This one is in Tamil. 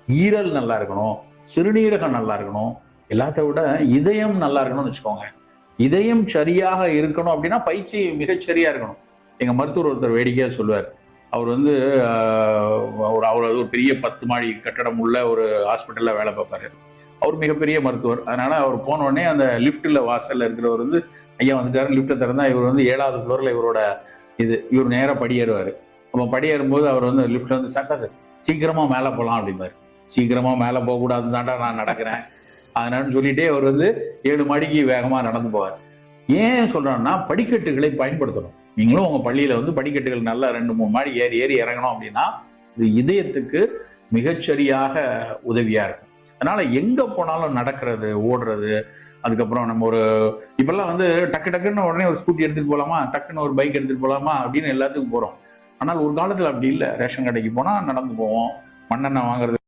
ஈரல் நல்லா இருக்கணும், சிறுநீரகம் நல்லா இருக்கணும், எல்லாத்த விட இதயம் நல்லா இருக்கணும்னு வச்சுக்கோங்க. இதயம் சரியாக இருக்கணும் அப்படின்னா பயிற்சி மிகச்சரியா இருக்கணும். எங்க மருத்துவர் ஒருத்தர் வேடிக்கையா சொல்லுவார். அவர் வந்து அவர் ஒரு பெரிய 10 மாடி கட்டடம் உள்ள ஒரு ஹாஸ்பிட்டல்ல வேலை பார்ப்பாரு. அவர் மிகப்பெரிய மருத்துவர். அதனால அவர் போன உடனே அந்த லிஃப்ட்ல வாசல்ல இருக்கிறவர் வந்து ஐயா வந்துட்டாரு, லிஃப்ட்டை திறந்தா இவர் வந்து 7வது ஃப்ளோர்ல இவரோட இவர் நேரா படியேறுவாரு. அப்போ படியேறும்போது அவர் வந்து லிஃப்ட்ல வந்து சார் சார் சீக்கிரமா மேலே போகலாம் அப்படிம்பாரு. சீக்கிரமா மேலே போகக்கூடாதுன்னு தாண்டா நான் நடக்கிறேன் அதனால சொல்லிட்டே அவர் வந்து 7 மாடிக்கு வேகமா நடந்து போவார். ஏன் சொல்றான்னா படிக்கட்டுகளை பயன்படுத்தணும். நீங்களும் உங்க பள்ளியில வந்து படிக்கட்டுகள் நல்லா 2-3 மாடி ஏறி ஏறி இறங்கணும் அப்படின்னா இது இதயத்துக்கு மிகச்சரியாக உதவியா இருக்கும். அதனால எங்க போனாலும் நடக்கிறது, ஓடுறது, அதுக்கப்புறம் நம்ம ஒரு இப்பெல்லாம் வந்து டக்கு டக்குன்னு உடனே ஒரு ஸ்கூட்டி எடுத்துட்டு போலாமா, டக்குன்னு ஒரு பைக் எடுத்துட்டு போலாமா அப்படின்னு எல்லாத்துக்கும் போறோம். ஆனால் ஒரு காலத்துல அப்படி இல்லை. ரேஷன் கடைக்கு போனா நடந்து போவோம், மண்ணெண்ணெய் வாங்குறது